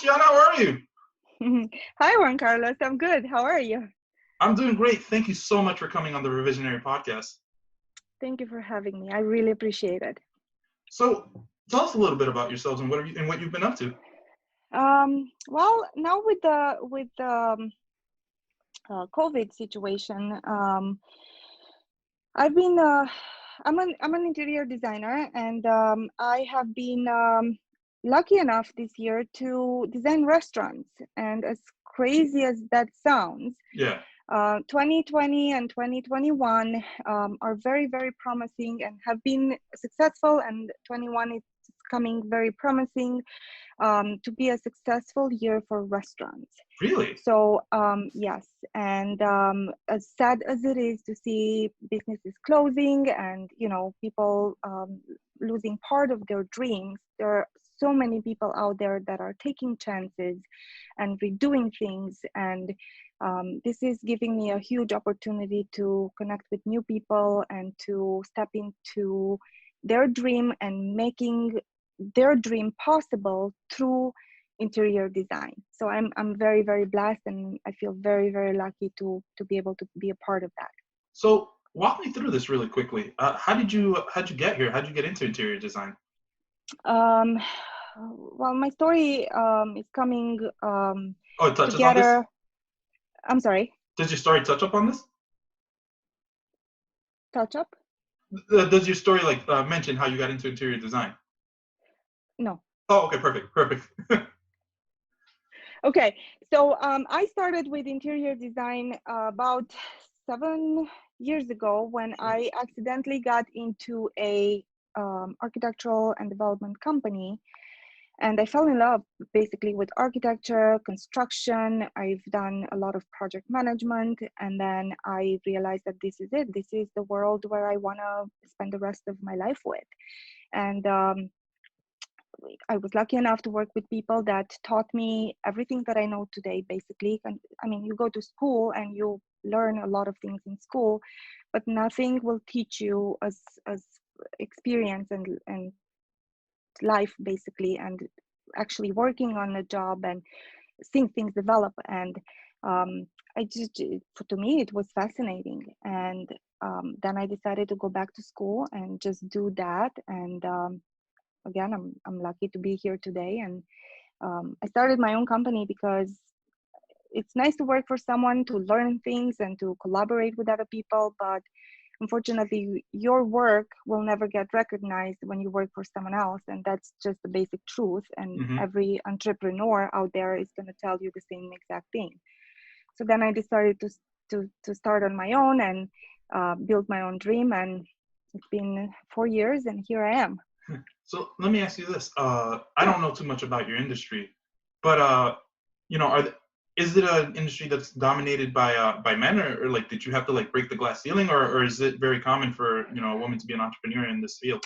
Cristiana. How are you? Hi, Juan Carlos. I'm good. How are you? I'm doing great. Thank you so much for coming on the Revisionary podcast. Thank you for having me. I really appreciate it. So, tell us a little bit about yourselves and what you've been up to. Well, now with the COVID situation, I've been I'm an interior designer, and I have been lucky enough this year to design restaurants. And as crazy as that sounds, Yeah. 2020 and 2021 are very, very promising and have been successful, and 21 is coming very promising to be a successful year for restaurants. Really? So yes, and as sad as it is to see businesses closing and people losing part of their dreams, there are so many people out there that are taking chances and redoing things, and this is giving me a huge opportunity to connect with new people and to step into their dream and making their dream possible through interior design. So I'm very, very blessed, and I feel very, very lucky to be able to be a part of that. So, walk me through this really quickly. How'd you get here? How'd you get into interior design? Um, well, my story is coming Oh, it touches on this. together. I'm sorry, Does your story touch up on this? touch up? Does your story mention how you got into interior design? No. Oh, okay, perfect. Okay, so I started with interior design about 7 years ago when I accidentally got into a architectural and development company, and I fell in love basically with architecture, construction. I've done a lot of project management, and then I realized that this is it. This is the world where I want to spend the rest of my life with. And I was lucky enough to work with people that taught me everything that I know today, basically. And I mean, you go to school and you learn a lot of things in school, but nothing will teach you as experience and life, basically, and actually working on a job and seeing things develop. And I just, to me, it was fascinating. And then I decided to go back to school and just do that. And again, I'm lucky to be here today. And I started my own company because it's nice to work for someone, to learn things and to collaborate with other people, but unfortunately your work will never get recognized when you work for someone else, and that's just the basic truth. And Hmm. every entrepreneur out there is going to tell you the same exact thing. So then I decided to start on my own and build my own dream, and it's been 4 years and here I am. So let me ask you this. I Sure. don't know too much about your industry, but is it an industry that's dominated by men, or like did you have to like break the glass ceiling, or is it very common for a woman to be an entrepreneur in this field?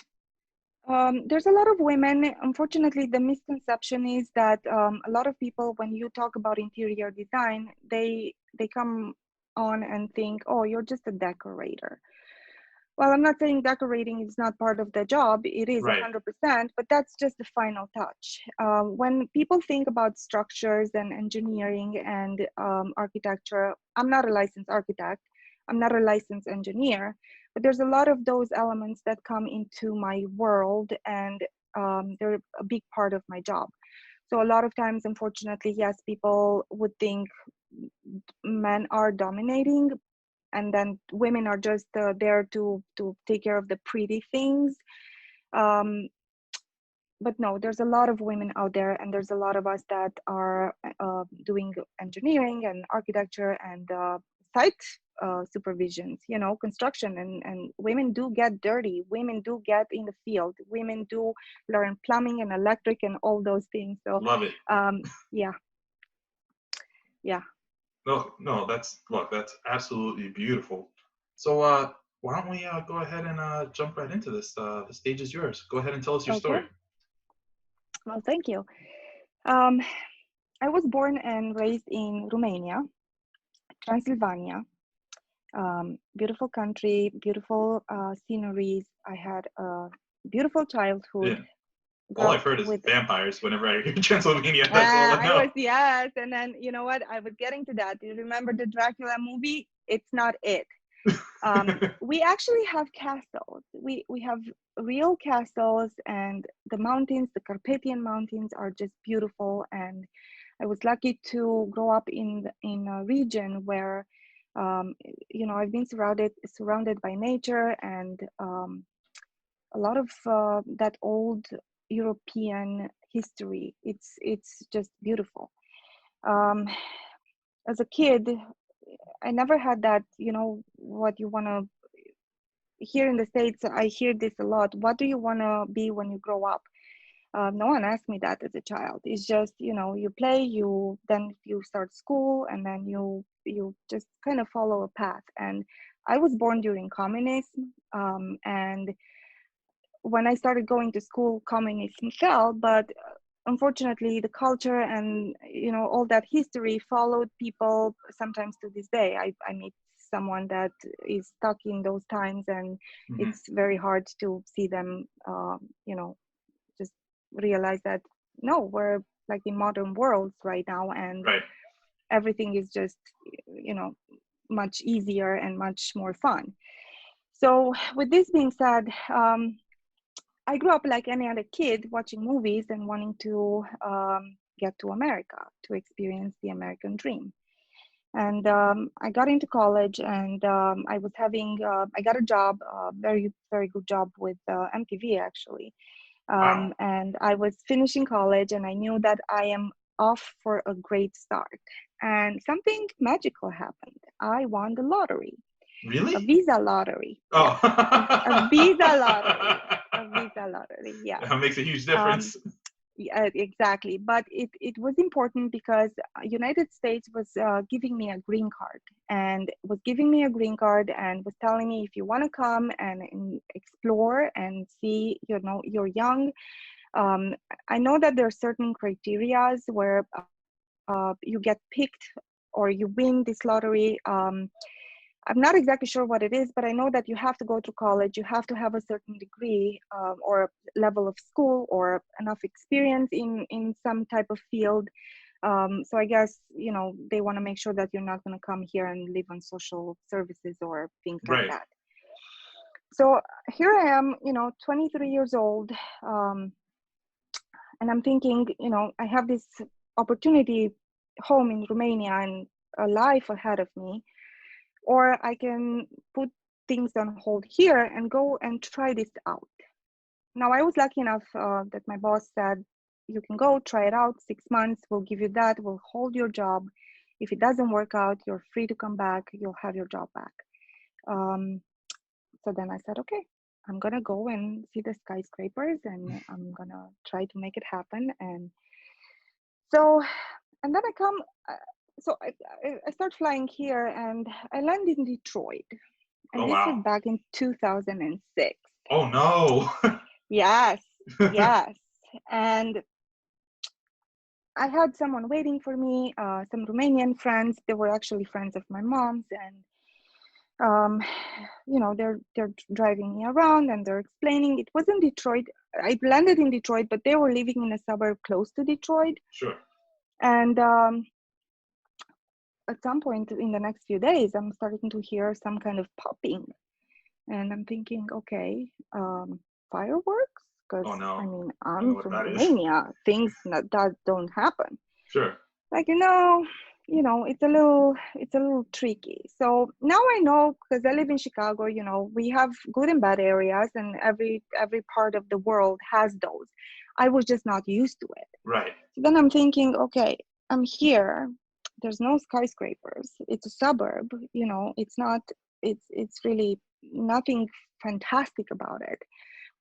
There's a lot of women. Unfortunately, the misconception is that a lot of people, when you talk about interior design, they come on and think, "Oh, you're just a decorator." Well, I'm not saying decorating is not part of the job. It is Right. 100%, but that's just the final touch. When people think about structures and engineering and architecture, I'm not a licensed architect. I'm not a licensed engineer, but there's a lot of those elements that come into my world, and they're a big part of my job. So a lot of times, unfortunately, yes, people would think men are dominating, and then women are just there to take care of the pretty things. um, but no, there's a lot of women out there, and there's a lot of us that are doing engineering and architecture and site supervisions, construction, and women do get dirty, women do get in the field, women do learn plumbing and electric and all those things. So Love it. yeah, yeah. No, no, that's absolutely beautiful. So why don't we go ahead and jump right into this? The stage is yours. Go ahead and tell us your Okay, story. well, thank you. um, I was born and raised in Romania, Transylvania. Beautiful country, beautiful sceneries. I had a beautiful childhood. Yeah. All grew I've up heard is with. vampires whenever I hear Transylvania. That's all I I know. was, yes, and then you know what? I was getting to that. Do you remember the Dracula movie? It's not it. We actually have castles. We have real castles, and the mountains, the Carpathian Mountains, are just beautiful. And I was lucky to grow up in a region where, I've been surrounded by nature and a lot of that old European history. It's just beautiful. Um, as a kid, I never had that. What you want to. Here in the States, I hear this a lot. What do you want to be when you grow up? No one asked me that as a child. It's just, you play, then you start school, and then you just kind of follow a path. And I was born during communism, and when I started going to school, communism fell, but unfortunately the culture and all that history followed people sometimes to this day. I meet someone that is stuck in those times, and Mhm. it's very hard to see them just realize that no, we're like in modern worlds right now, and Right. everything is just much easier and much more fun. So with this being said, I grew up like any other kid watching movies and wanting to get to America to experience the American dream. And I got into college, and I got a job, a very, very good job with MTV actually. Wow. And I was finishing college, and I knew that I am off for a great start. And something magical happened. I won the lottery, a Really? visa lottery. Yeah, Oh. a visa lottery, a visa lottery. Yes. That makes a huge Um, difference. yeah, exactly. But it was important because United States was giving me a green card, and was giving me a green card and was telling me, if you want to come and explore and see, you're young. Um, I know that there are certain criterias where you get picked or you win this lottery. I'm not exactly sure what it is, but I know that you have to go to college. You have to have a certain degree or level of school or enough experience in some type of field. So I guess, they want to make sure that you're not going to come here and live on social services or things like Right. that. So here I am, 23 years old, and I'm thinking, I have this opportunity home in Romania and a life ahead of me, or I can put things on hold here and go and try this out. Now, I was lucky enough that my boss said, you can go try it out, 6 months, we'll give you that, we'll hold your job. If it doesn't work out, you're free to come back, you'll have your job back. So then I said, okay, I'm gonna go and see the skyscrapers, and I'm gonna try to make it happen. And so, and then I come, I start flying here, and I land in Detroit. And Oh this was wow. back in 2006. Oh no. Yes, yes. And I had someone waiting for me, some Romanian friends. They were actually friends of my mom's, and they're driving me around and they're explaining. It was in Detroit. I landed in Detroit, but they were living in a suburb close to Detroit. Sure. And at some point in the next few days, I'm starting to hear some kind of popping. And I'm thinking, okay, fireworks? Because Oh I no. mean, I don't know I'm what from that is. Romania. Things that don't happen. Sure. Like, it's a little tricky. So now I know, because I live in Chicago, we have good and bad areas, and every part of the world has those. I was just not used to it. Right. So then I'm thinking, okay, I'm here. There's no skyscrapers. It's a suburb. It's not. It's really nothing fantastic about it.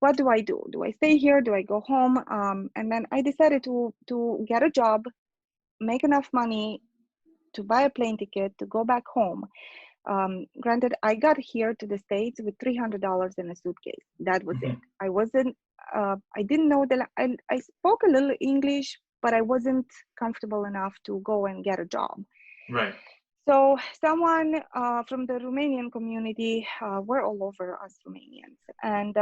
What do I do? Do I stay here? Do I go home? And then I decided to get a job, make enough money to buy a plane ticket to go back home. Granted, I got here to the States with $300 in a suitcase. That was Hmm. it. I didn't know that. I spoke a little English, but I wasn't comfortable enough to go and get a job. Right. So someone from the Romanian community, we're all over us Romanians, and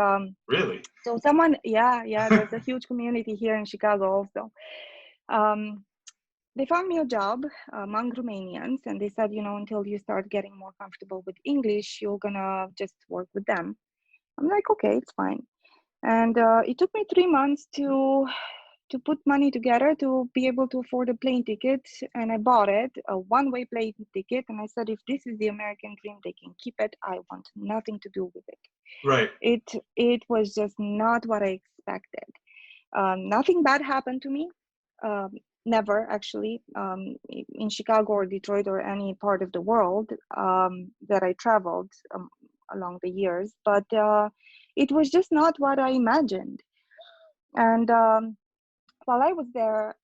Really? so someone, yeah, there's a huge community here in Chicago also. Um, they found me a job among Romanians, and they said, until you start getting more comfortable with English, you're gonna just work with them. I'm like, okay, it's fine. And it took me 3 months to put money together to be able to afford a plane ticket, and I bought it, a one-way plane ticket, and I said, if this is the American dream, they can keep it. I want nothing to do with it. Right. It was just not what I expected. Nothing bad happened to me. Um, Never actually, in Chicago or Detroit or any part of the world that I traveled along the years, but it was just not what I imagined. And while I was there,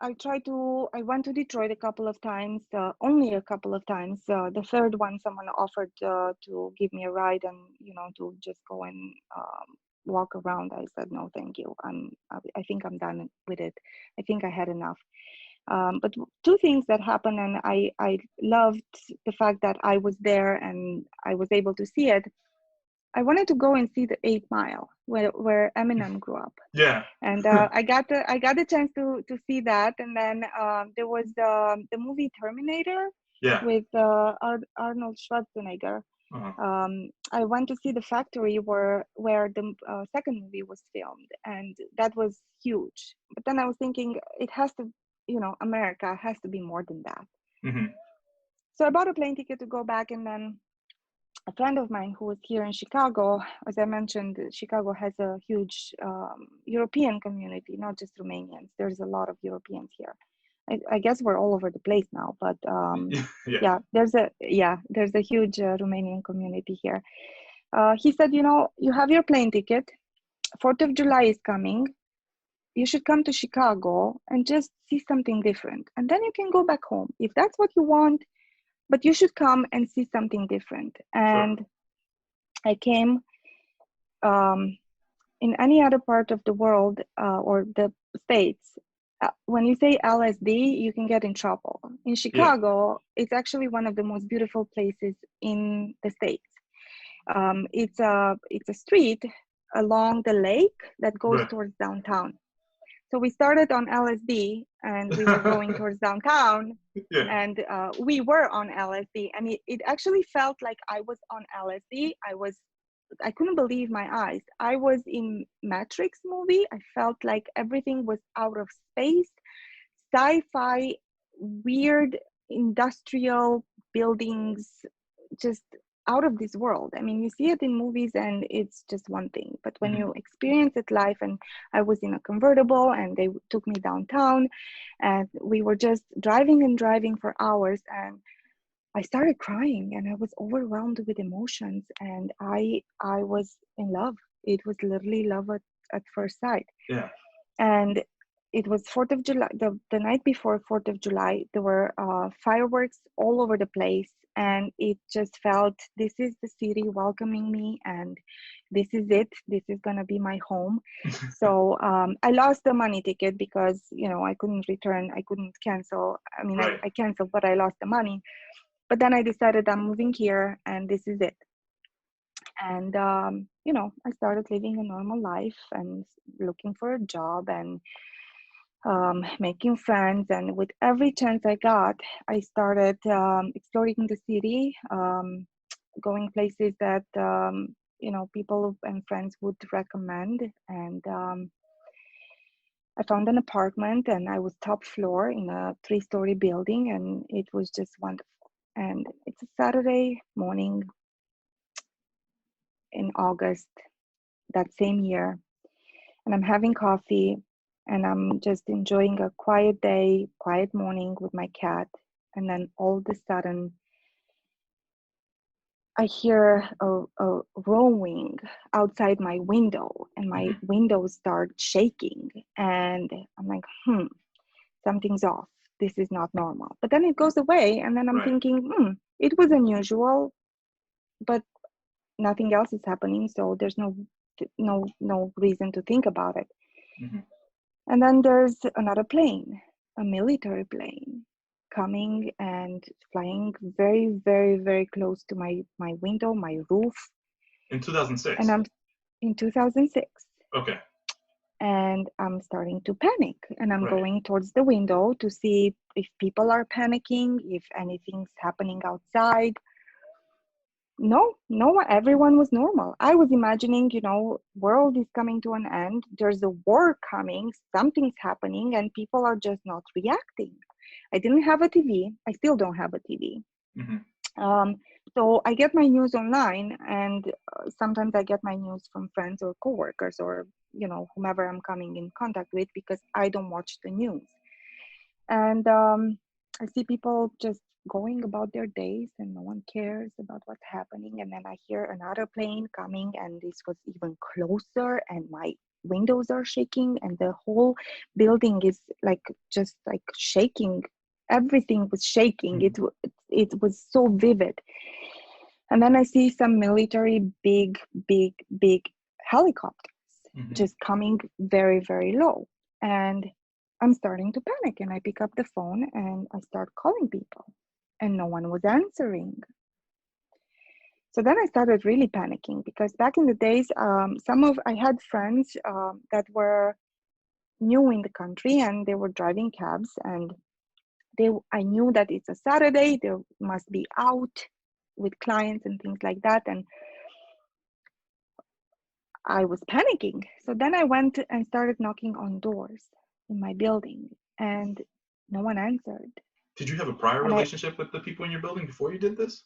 I went to Detroit a couple of times, only a couple of times. The third one, someone offered to give me a ride and, to just go and walk around. I said, no, thank you. I think I'm done with it. I think I had enough. But two things that happened, and I loved the fact that I was there and I was able to see it. I wanted to go and see the 8 Mile where Eminem grew up, Yeah. and I got the chance to see that. And then there was the movie Terminator Yeah. with Arnold Schwarzenegger. Uh-huh. I went to see the factory where the second movie was filmed, and that was huge. But then I was thinking, it has to, America has to be more than that. Hmm. So I bought a plane ticket to go back, and then a friend of mine who was here in Chicago, as I mentioned, Chicago has a huge European community, not just Romanians. There's a lot of Europeans here. I guess we're all over the place now, but Yeah. yeah, there's a huge Romanian community here. He said, you have your plane ticket. 4th of July is coming. You should come to Chicago and just see something different, and then you can go back home if that's what you want. But you should come and see something different. Sure. And I came. In any other part of the world or the states, when you say LSD, you can get in trouble. In Yeah. Chicago, it's actually one of the most beautiful places in the states. It's a street along the lake that goes Right. towards downtown. So we started on LSD and we were going towards downtown, Yeah. and we were on LSD, and it actually felt like I was on LSD. I couldn't believe my eyes. I was in Matrix movie. I felt like everything was out of space, sci-fi, weird industrial buildings, just out of this world. I mean, you see it in movies and it's just one thing, but when Hmm. you experience it live, and I was in a convertible and they took me downtown and we were just driving and driving for hours, and I started crying and I was overwhelmed with emotions, and I was in love. It was literally love at first sight. Yeah. And it was 4th of July, the night before 4th of July, there were fireworks all over the place. And it just felt, this is the city welcoming me, and this is it. This is going to be my home. So I lost the money ticket because, I couldn't return. I couldn't cancel. I mean, Right. I canceled, but I lost the money. But then I decided I'm moving here and this is it. And, I started living a normal life and looking for a job and making friends. And with every chance I got, I started exploring the city, going places that, people and friends would recommend. And I found an apartment, and I was top floor in a 3-story building, and it was just wonderful. And it's a Saturday morning in August that same year, and I'm having coffee and I'm just enjoying a quiet day, quiet morning with my cat. And then all of a sudden, I hear a roaring outside my window, and my Hmm. windows start shaking. And I'm like, something's off. This is not normal. But then it goes away, and then I'm Right. thinking, it was unusual, but nothing else is happening, so there's no reason to think about it. Hmm. And then there's another plane, a military plane, coming and flying very, very, very close to my window, my roof. In And 2006. I'm in 2006. Okay. And I'm starting to panic. And I'm Right. going towards the window to see if people are panicking, if anything's happening outside. No, everyone was normal. I was imagining, world is coming to an end. There's a war coming, something's happening, and people are just not reacting. I didn't have a TV. I still don't have a TV. Um, so I get my news online, and sometimes I get my news from friends or coworkers or, whomever I'm coming in contact with, because I don't watch the news. And I see people just going about their days and no one cares about what's happening. And then I hear another plane coming, and this was even closer, and my windows are shaking, and the whole building is just shaking. Everything was shaking. It was so vivid. And then I see some military big helicopters just coming very, very low. And I'm starting to panic, and I pick up the phone and I start calling people, and no one was answering. So then I started really panicking, because back in the days, I had friends that were new in the country, and they were driving cabs, and I knew that it's a Saturday, they must be out with clients and things like that. And I was panicking. So then I went and started knocking on doors in my building, and no one answered. Did you have a prior And relationship with the people in your building before you did this?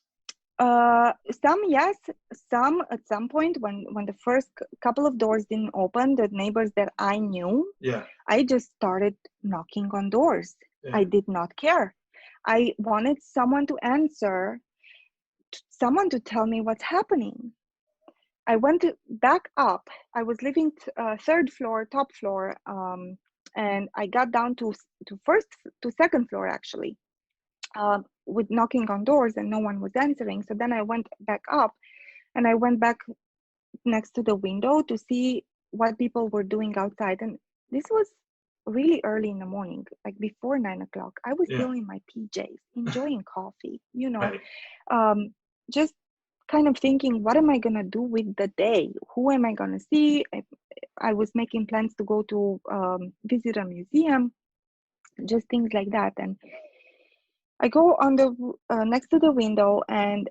some, yes, some at some point when the first couple of doors didn't open, the neighbors that I knew, Yeah. I just started knocking on doors. Yeah. I did not care. I wanted someone to answer, someone to tell me what's happening. I went back up. I was living third floor, top floor, and I got down to second floor actually, with knocking on doors, and no one was answering. So then I went back up, and I went back next to the window to see what people were doing outside. And this was really early in the morning, like before 9 o'clock. I was Yeah. still in my PJs, enjoying coffee, Right. just kind of thinking, what am I going to do with the day? Who am I going to see? I was making plans to go to visit a museum, just things like that. And I go on the next to the window, and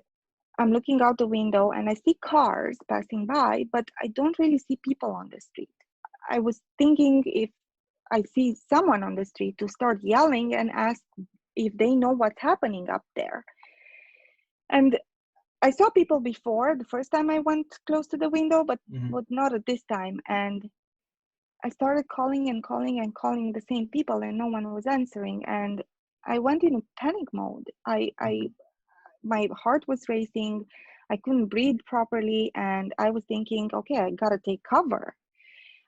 I'm looking out the window, and I see cars passing by, but I don't really see people on the street. I was thinking, if I see someone on the street, to start yelling and ask if they know what's happening up there. And I saw people before, the first time I went close to the window, but not at this time. And I started calling and calling and calling the same people, and no one was answering. And I went in a panic mode. My heart was racing. I couldn't breathe properly. And I was thinking, okay, I gotta take cover.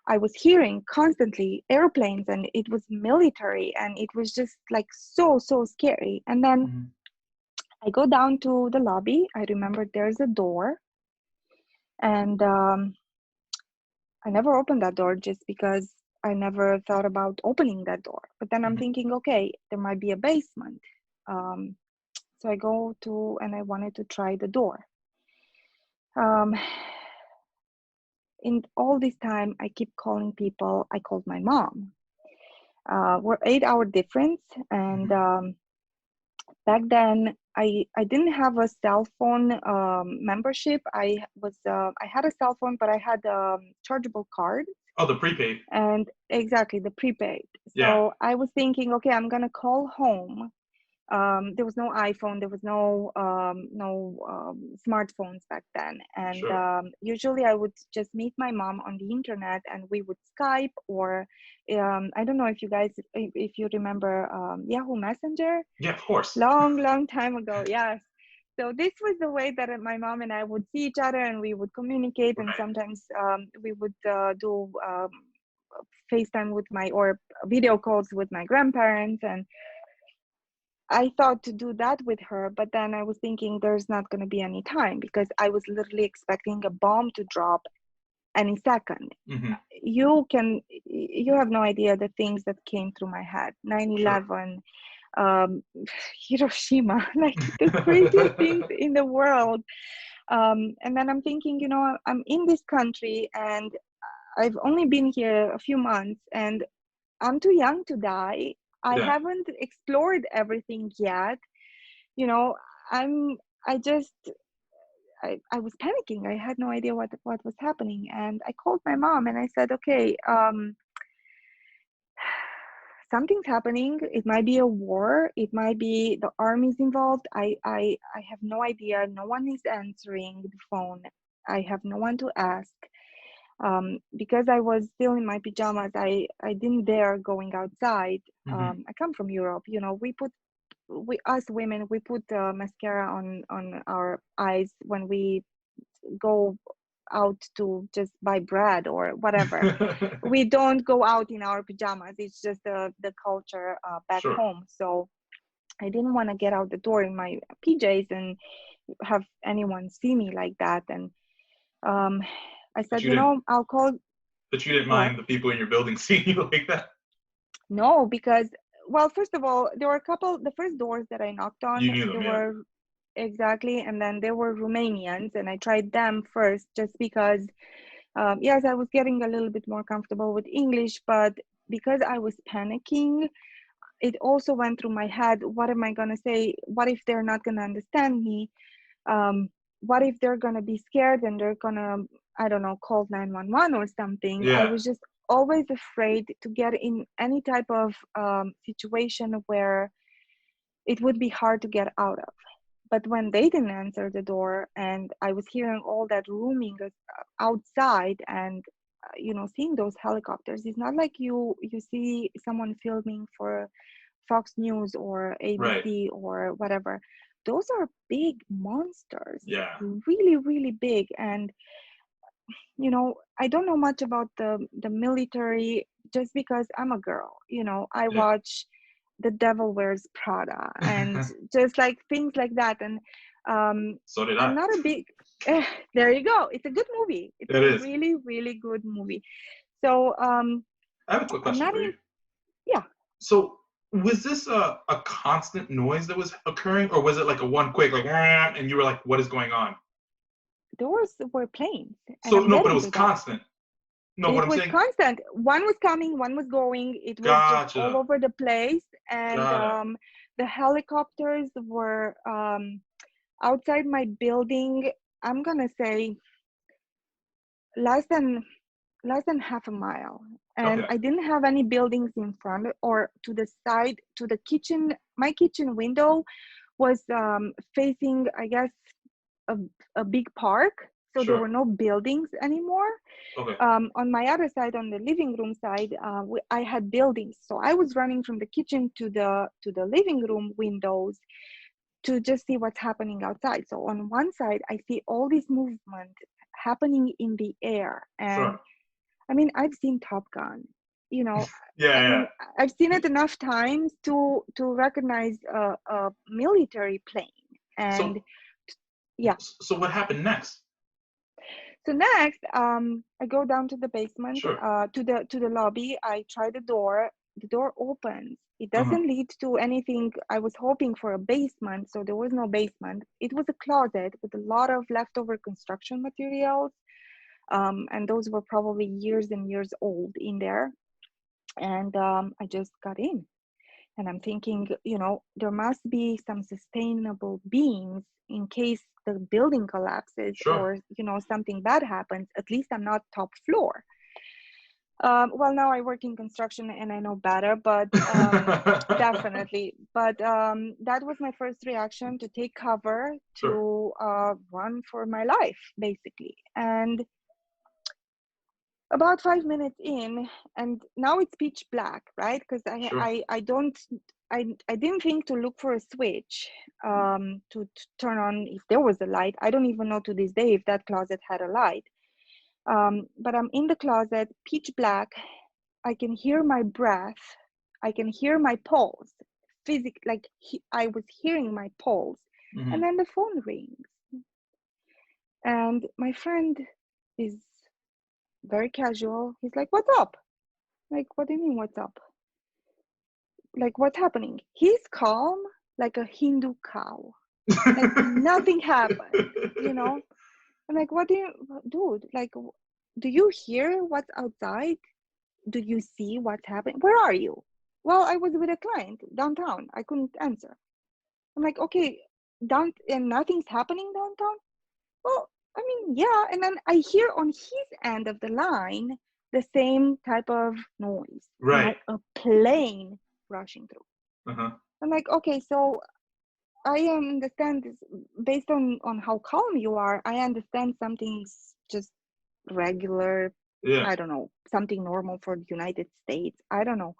I was hearing constantly airplanes, and it was military, and it was just like so scary. And then I go down to the lobby. I remember there's a door, and I never opened that door, just because I never thought about opening that door. But then I'm thinking, okay, there might be a basement. So I go to, and I wanted to try the door. In all this time, I keep calling people. I called my mom. We're 8-hour difference, and back then I didn't have a cell phone membership. I had a cell phone, but I had a chargeable card. Oh, the prepaid. And exactly, the prepaid. So Yeah. I was thinking, okay, I'm gonna call home. There was no iPhone, there was no smartphones back then, and Sure. usually I would just meet my mom on the internet, and we would Skype, or I don't know if you guys, if you remember Yahoo Messenger. Yeah, of course. Long time ago. Yes. So this was the way that my mom and I would see each other, and we would communicate, and Right. sometimes we would do FaceTime or video calls with my grandparents. And I thought to do that with her, but then I was thinking there's not going to be any time, because I was literally expecting a bomb to drop any second. You have no idea the things that came through my head. 9/11, um, Hiroshima, like the craziest things in the world. And then I'm thinking, I'm in this country and I've only been here a few months and I'm too young to die. I Yeah. haven't explored everything yet. You know, I'm, I just, I was panicking. I had no idea what was happening. And I called my mom and I said, okay, something's happening. It might be a war. It might be the army's involved. I have no idea. No one is answering the phone. I have no one to ask. Because I was still in my pajamas, I didn't dare going outside. Hmm. I come from Europe. We us women, we put mascara on our eyes when we go out to just buy bread or whatever. We don't go out in our pajamas. It's just the culture back Sure. home. So I didn't want to get out the door in my PJs and have anyone see me like that. And um, I But said, you didn't. I'll call. But you didn't What? mind the people in your building seeing you like that. No, because, well, first of all, there were a couple, the first doors that I knocked You on, knew them, there yeah. were exactly, and then there were Romanians, and I tried them first just because, yes, I was getting a little bit more comfortable with English, but because I was panicking, it also went through my head, what am I going to say? What if they're not going to understand me? Um, what if they're going to be scared and they're going to, I don't know, call 911 or something? I Yeah. was just always afraid to get in any type of situation where it would be hard to get out of. But when they didn't answer the door and I was hearing all that rooming outside and seeing those helicopters, it's not like you see someone filming for Fox News or Right. ABC or whatever. Those are big monsters, Yeah. really, really big. And I don't know much about the military just because I'm a girl. I Yeah. watch The Devil Wears Prada and just like things like that. And So did I'm I. not a big. There you go. It's a good movie. It's It a is. really, really good movie. So I have a quick I'm question not for in. you. Yeah, So was this a constant noise that was occurring, or was it like a one quick like "Wah," and you were like, what is going on? doors were planes, and So I'm no, but it getting was to that. constant. No, what It I'm was saying. constant. One was coming, one was going. It was just all Gotcha. over the place. And Got it. the helicopters were outside my building. I'm gonna say less than half a mile. And Okay. I didn't have any buildings in front or to the side. To the kitchen, my kitchen window was facing, I guess, a, a big park. So there Sure. were no buildings anymore. Okay. On my other side, on the living room side, I had buildings. So I was running from the kitchen to the living room windows to just see what's happening outside. So on one side, I see all this movement happening in the air. And Sure. I mean, I've seen Top Gun. You know, I Yeah. mean, I've seen it enough times to recognize a military plane. And So yeah. so what happened next? So next, I go down to the basement, Sure. to the lobby. I try the door. The door opens. It Uh-huh. doesn't lead to anything. I was hoping for a basement, so there was no basement. It was a closet with a lot of leftover construction materials, and those were probably years and years old in there. And I just got in. And I'm thinking, there must be some sustainable beams in case the building collapses Sure. or, something bad happens. At least I'm not top floor. Well, now I work in construction and I know better, but definitely. But that was my first reaction, to take cover, Sure. to run for my life, basically. And about 5 minutes in, and now it's pitch black, right? Because Sure. I didn't think to look for a switch to turn on if there was a light. I don't even know to this day if that closet had a light. But I'm in the closet, pitch black. I can hear my breath. I can hear my pulse. Like I was hearing my pulse, and Hmm. then the phone rings, and my friend is very casual. He's like, "What's up?" Like, what do you mean, what's up? like, what's happening? He's calm, like a Hindu cow. Like nothing happened, you know? I'm like, what do you, dude, like, do you hear what's outside? Do you see what's happening? Where are you? Well, I was with a client downtown. I couldn't answer. I'm like, okay, down and nothing's happening downtown. Well, I mean, yeah. And then I hear on his end of the line the same type of noise, Right. a plane rushing through. Uh-huh. I'm like, okay, so I understand this based on how calm you are. I understand something's just regular. Yeah. I don't know, something normal for the United States. I don't know.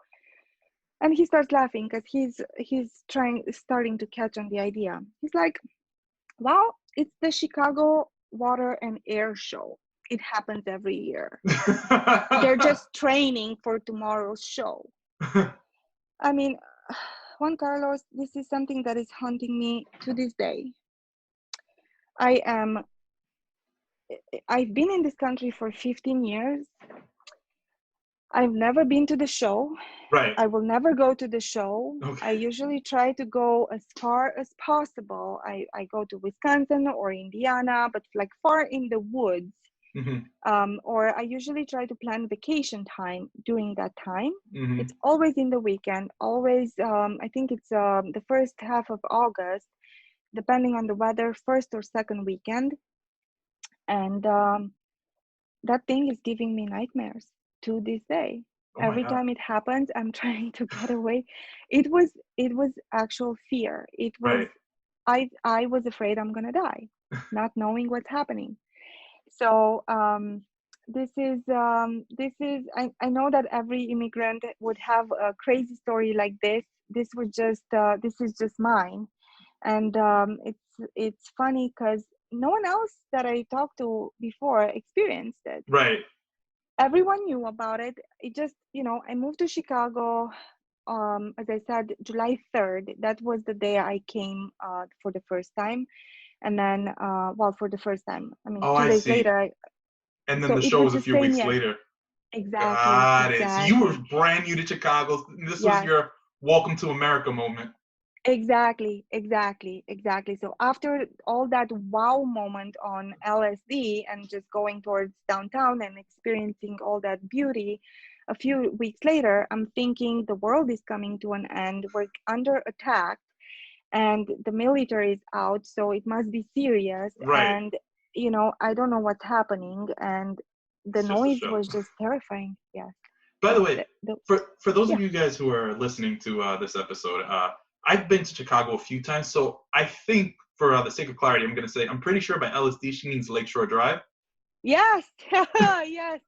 And he starts laughing because he's starting to catch on the idea. He's like, well, it's the Chicago Water and Air Show. It happens every year. They're just training for tomorrow's show. I mean, Juan Carlos, this is something that is haunting me to this day. I've been in this country for 15 years. I've never been to the show. Right. I will never go to the show. Okay. I usually try to go as far as possible. I go to Wisconsin or Indiana, but like far in the woods. Mm-hmm. Or I usually try to plan vacation time during that time. Mm-hmm. It's always in the weekend, always, I think it's the first half of August, depending on the weather, first or second weekend. And that thing is giving me nightmares to this day. Oh my Every God. time it happens, I'm trying to get away. It was actual fear. It was Right. I was afraid I'm gonna die, not knowing what's happening. So this is I know that every immigrant would have a crazy story like this. This is just mine, and it's funny because no one else that I talked to before experienced it. Right. Everyone knew about it. It just, I moved to Chicago, as I said, July 3rd. That was the day I came for the first time. And then, well, for the first time, I mean, Oh, two I days see. later, And then so the it show was was a the few same weeks year. later. Exactly, Got it. So you were exactly. brand new to Chicago. This was Yes. your welcome to America moment. Exactly. So after all that wow moment on LSD and just going towards downtown and experiencing all that beauty, a few weeks later, I'm thinking the world is coming to an end. We're under attack and the military is out, so it must be serious. Right. And, I don't know what's happening. And the It's just a noise show. was just terrifying. Yes. By the So way, for those yeah. of you guys who are listening to this episode, I've been to Chicago a few times, so I think for the sake of clarity, I'm going to say I'm pretty sure by LSD she means Lakeshore Drive. Yes. Yes.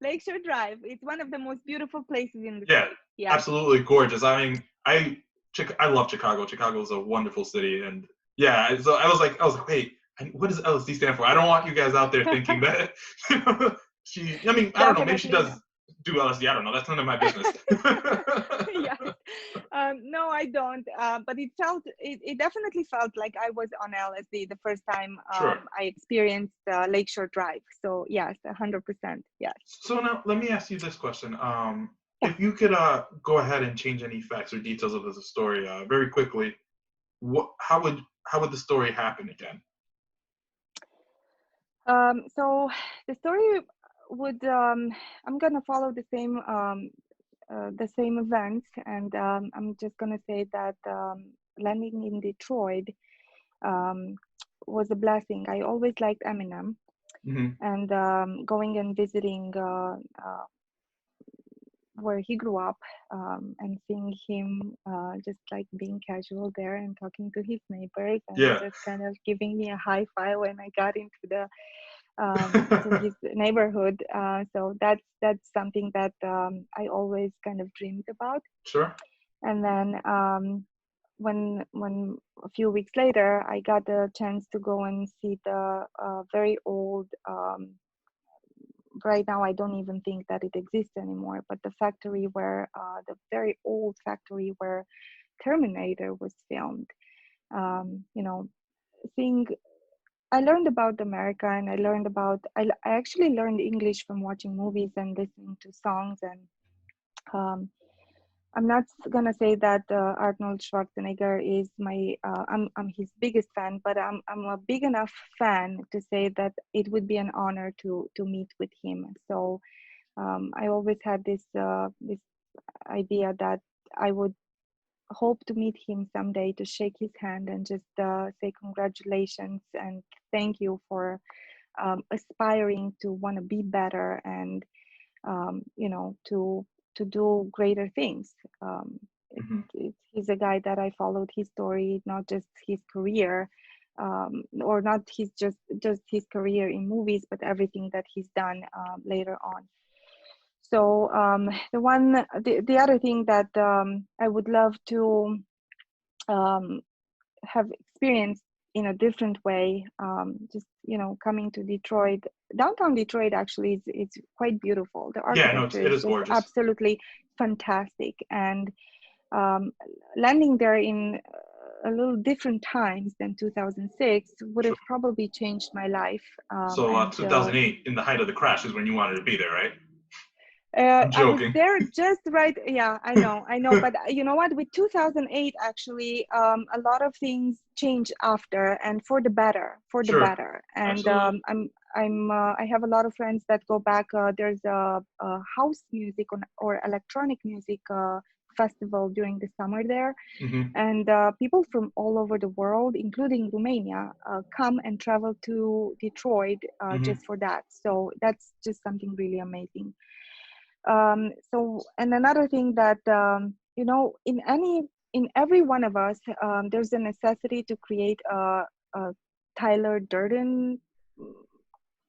Lakeshore Drive. It's one of the most beautiful places in the Yeah, state. Yes. absolutely gorgeous. I mean, I love Chicago. Chicago is a wonderful city, and yeah, so I was like, wait, what does LSD stand for? I don't want you guys out there thinking that she. I mean, I don't know. Maybe she Definitely does no. do LSD. I don't know. That's none of my business. Yes. No, I don't. But it definitely felt like I was on LSD the first time Sure. I experienced Lakeshore Drive. So yes, 100%. Yes. So now let me ask you this question. Yeah. If you could go ahead and change any facts or details of the story very quickly, how would the story happen again? So the story would I'm gonna follow the same events, and I'm just gonna say that landing in Detroit um, was a blessing. I always liked Eminem, Mm-hmm. and going and visiting where he grew up, and seeing him just like being casual there and talking to his neighbors and Yeah. just kind of giving me a high five when I got into the to his neighborhood. So that's something that I always kind of dreamed about. Sure. And then when a few weeks later, I got the chance to go and see the very old. Right now, I don't even think that it exists anymore. But the factory where the very old factory where Terminator was filmed. You know, seeing I learned about America, and I actually learned English from watching movies and listening to songs, and um, I'm not gonna say that Arnold Schwarzenegger is my I'm his biggest fan, but I'm a big enough fan to say that it would be an honor to meet with him. So I always had this idea that I would hope to meet him someday, to shake his hand and just say congratulations and thank you for aspiring to want to be better and to do greater things. Hmm. He's a guy that I followed his story, not just his career, or not his just his career in movies, but everything that he's done later on. So the other thing that I would love to um, have experienced in a different way, just coming to Detroit. Downtown Detroit actually is it's quite beautiful. The Yeah, no, architecture it is is just gorgeous. absolutely fantastic, and um, landing there in a little different times than 2006 would Sure. have probably changed my life. So And 2008, in the height of the crash, is when you wanted to be there, right? I'm I was joking. there just right. Yeah, I know. But you know what? With 2008, actually, a lot of things changed after, and for the better, for the Sure, better. And absolutely. I have a lot of friends that go back. There's a house music or electronic music festival during the summer there, Hmm. and people from all over the world, including Romania, come and travel to Detroit Hmm. just for that. So that's just something really amazing. So, and another thing that in every one of us, there's a necessity to create a Tyler Durden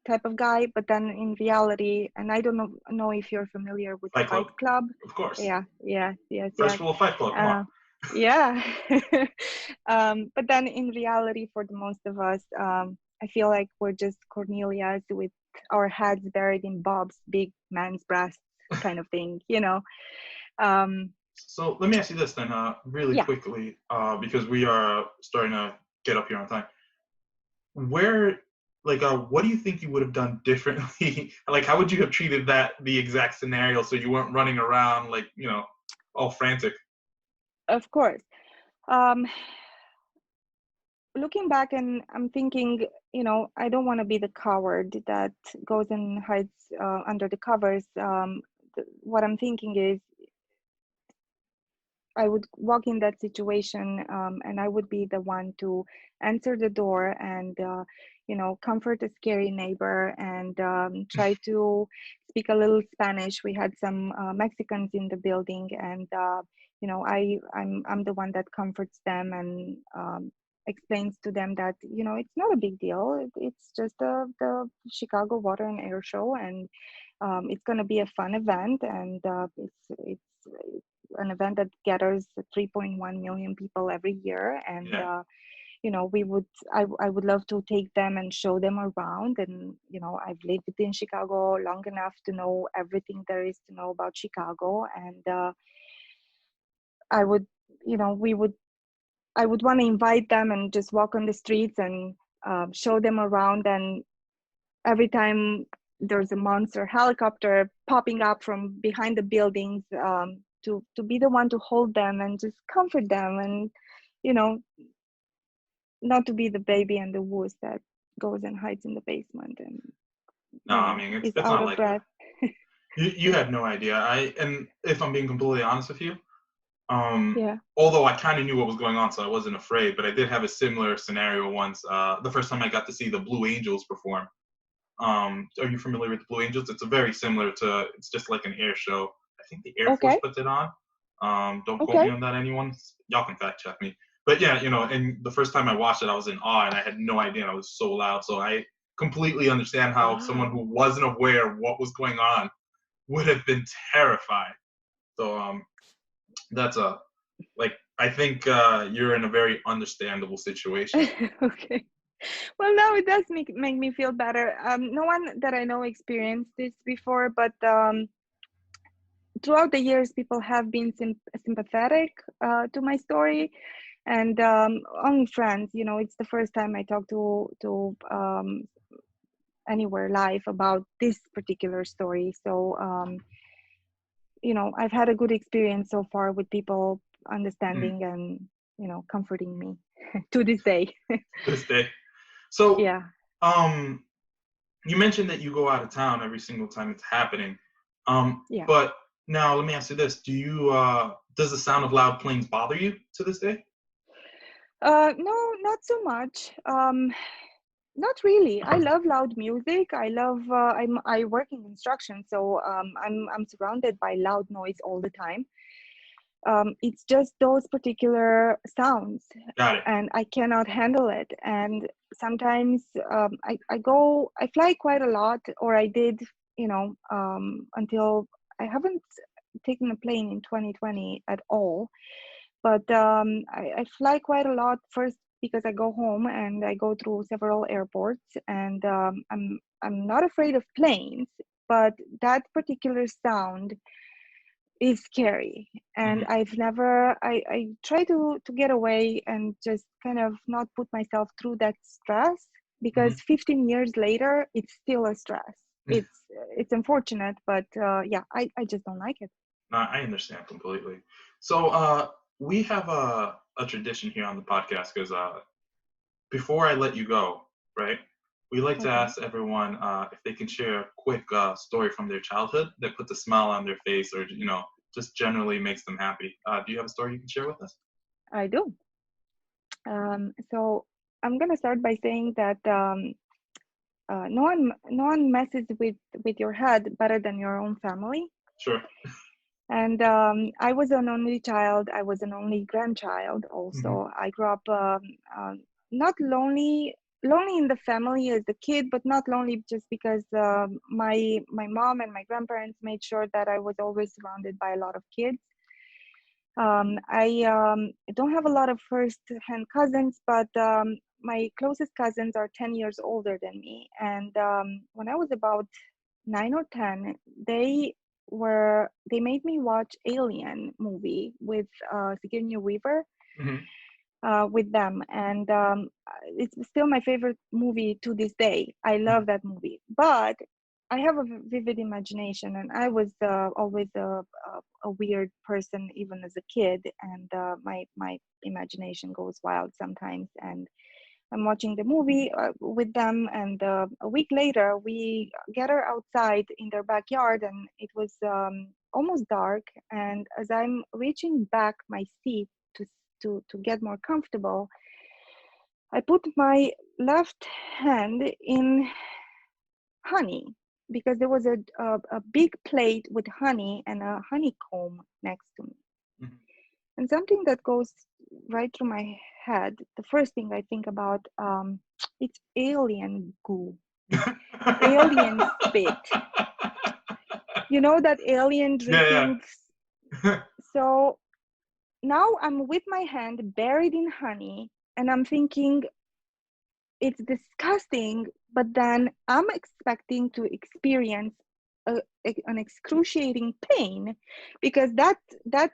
type of guy, but then in reality, and I don't know if you're familiar with Fight Club, Fight Club. of course. Yeah, yeah, yes, First yes. rule of Fight Club. Come on. Uh, yeah. But then in reality, for the most of us, I feel like we're just Cornelius with our heads buried in Bob's big man's breast kind of thing. Um, So let me ask you this then, really yeah, quickly, because we are starting to get up here on time. Where, like, what do you think you would have done differently? Like, how would you have treated the exact scenario so you weren't running around like, all frantic? of course. Um, Looking back, and I'm thinking, I don't want to be the coward that goes and hides under the covers. What I'm thinking is I would walk in that situation, and I would be the one to answer the door and, comfort a scary neighbor and try to speak a little Spanish. We had some Mexicans in the building, and I'm the one that comforts them and explains to them that it's not a big deal. It's just the Chicago Water and Air Show, and it's going to be a fun event, and it's an event that gathers 3.1 million people every year, and Yeah. I would love to take them and show them around. And I've lived in Chicago long enough to know everything there is to know about Chicago, and I would you know we would I would want to invite them and just walk on the streets and show them around. And every time there's a monster helicopter popping up from behind the buildings, to be the one to hold them and just comfort them, and you know not to be the baby and the wuss that goes and hides in the basement and No, I mean it's is it's out not of like that. breath. You had no idea. And if I'm being completely honest with you, Yeah. although I kind of knew what was going on, so I wasn't afraid. But I did have a similar scenario once. The first time I got to see the Blue Angels perform. Are you familiar with the Blue Angels? It's a very similar to. It's just like an air show. I think the Air Force Okay. puts it on. Don't quote me Okay. on that, anyone. Y'all can fact check me. But yeah, and the first time I watched it, I was in awe, and I had no idea, and I was so loud. So I completely understand how someone who Wow. wasn't aware of what was going on would have been terrified. So that's a like I think you're in a very understandable situation. Okay. Well, now it does make me feel better. No one that I know experienced this before, but throughout the years, people have been sympathetic to my story, and only friends. It's the first time I talk to anywhere live about this particular story. So I've had a good experience so far with people Mhm. understanding and, comforting me to this day. This day. So, Yeah. um, you mentioned that you go out of town every single time it's happening. Yeah. But now let me ask you this: does the sound of loud planes bother you to this day? No, not so much. Not really. I love loud music. I work in construction, so I'm surrounded by loud noise all the time. It's just those particular sounds, Got it. and I cannot handle it. And sometimes I fly quite a lot, or I did, until I haven't taken a plane in 2020 at all. But I fly quite a lot first because I go home and I go through several airports, and I'm not afraid of planes, but that particular sound is scary. And Hmm. I try to get away and just kind of not put myself through that stress, because Hmm. 15 years later it's still a stress. It's unfortunate, but yeah, I just don't like it. No, I understand completely. So, we have a tradition here on the podcast because before I let you go, right, we like to Okay. ask everyone if they can share a quick story from their childhood that puts a smile on their face or, just generally makes them happy. Do you have a story you can share with us? I do. So I'm gonna start by saying that no one messes with your head better than your own family. Sure. And I was an only child. I was an only grandchild. Hmm. Also, I grew up not lonely in the family as a kid, but not lonely just because my mom and my grandparents made sure that I was always surrounded by a lot of kids. I don't have a lot of first-hand cousins, but my closest cousins are 10 years older than me. And when I was about 9 or 10, they made me watch Alien movie with Sigourney Weaver, Hmm. with them, and it's still my favorite movie to this day. I love that movie, but I have a vivid imagination, and I was always a weird person even as a kid, and my imagination goes wild sometimes. And I'm watching the movie with them, and a week later we gather outside in their backyard, and it was almost dark. And as I'm reaching back my seat to to get more comfortable, I put my left hand in honey, because there was a big plate with honey and a honeycomb next to me. Hmm. And something that goes right through my head, the first thing I think about, it's alien goo, alien spit. You know that alien Yeah, drippings. yeah. So now I'm with my hand buried in honey, and I'm thinking, it's disgusting, but then I'm expecting to experience an excruciating pain, because that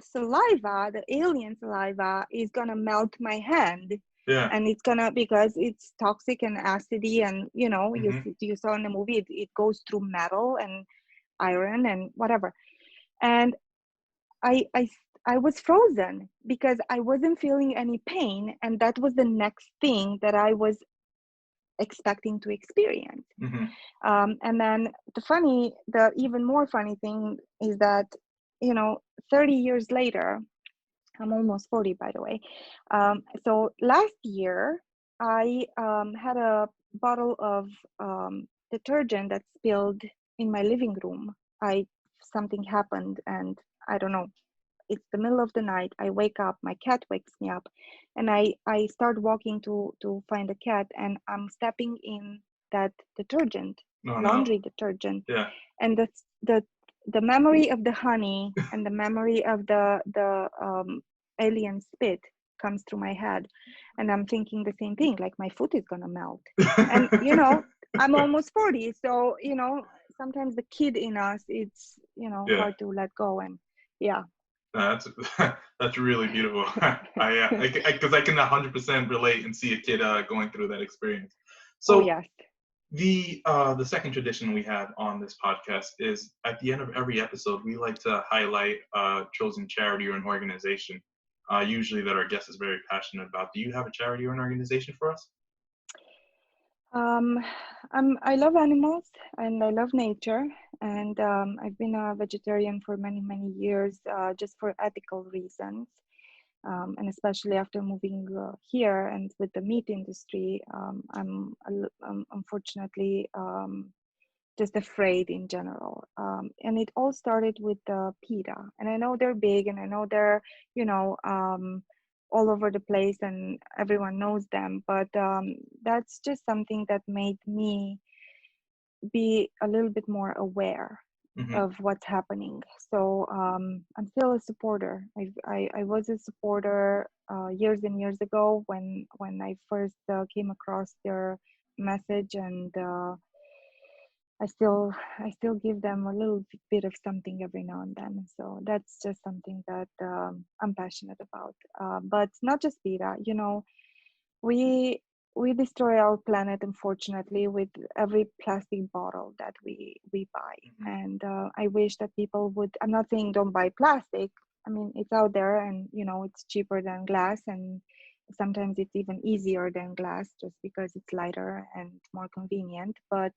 saliva, the alien saliva, is gonna melt my hand, Yeah. and it's gonna, because it's toxic and acidy, and Hmm. you saw in the movie, it goes through metal and iron and whatever. And I, I I was frozen because I wasn't feeling any pain, and that was the next thing that I was expecting to experience. Hmm. And then the even more funny thing is that, 30 years later, I'm almost 40, by the way. So last year, I had a bottle of detergent that spilled in my living room. Something happened, and I don't know, it's the middle of the night. I wake up, my cat wakes me up, and I start walking to find the cat, and I'm stepping in that detergent, No, no. laundry detergent, Yeah. and the memory of the honey and the memory of the alien spit comes through my head, and I'm thinking the same thing, like my foot is gonna melt. And I'm almost 40, so sometimes the kid in us, it's Yeah. hard to let go. And yeah. No, that's that's really beautiful. Because I can 100% relate and see a kid going through that experience. Oh So, yes. The second tradition we have on this podcast is at the end of every episode we like to highlight a chosen charity or an organization, usually that our guest is very passionate about. Do you have a charity or an organization for us? Um, I love animals and I love nature, and I've been a vegetarian for many, many years, just for ethical reasons. And especially after moving here and with the meat industry, I'm unfortunately just afraid in general. And it all started with the PETA. And I know they're big and I know they're, you know, all over the place and everyone knows them. But that's just something that made me be a little bit more aware Hmm. of what's happening. So I'm still a supporter. I was a supporter years and years ago when I first came across their message, and I still give them a little bit of something every now and then. So that's just something that I'm passionate about. But not just PETA, you know, we we destroy our planet, unfortunately, with every plastic bottle that we buy. Hmm. And I wish that people would. I'm not saying don't buy plastic. I mean, it's out there, and you know, it's cheaper than glass, and sometimes it's even easier than glass, just because it's lighter and more convenient. But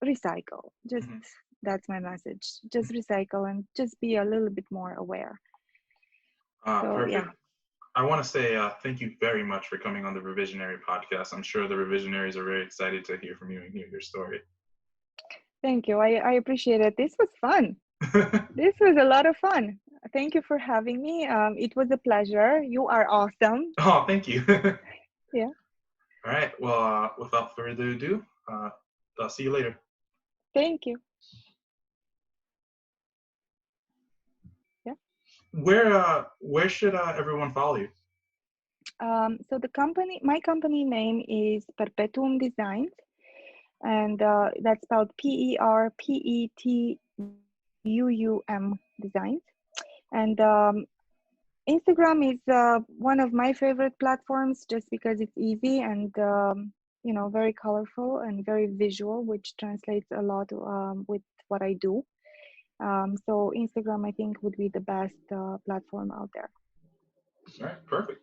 recycle. Just Hmm. that's my message. Just recycle and just be a little bit more aware. So yeah, Perfect. I want to say thank you very much for coming on the Revisionary podcast. I'm sure the Revisionaries are very excited to hear from you and hear your story. thank you. I appreciate it. This was fun. This was a lot of fun. Thank you for having me. It was a pleasure. You are awesome. Oh, thank you. Yeah. All right. Well, without further ado, I'll see you later. Thank you. Yeah. Where should everyone follow you? So my company name is Perpetuum Designs, and that's spelled Perpetuum Designs. And Instagram is one of my favorite platforms just because it's easy and you know, very colorful and very visual, which translates a lot with what I do. So Instagram, I think, would be the best platform out there. All right. Perfect.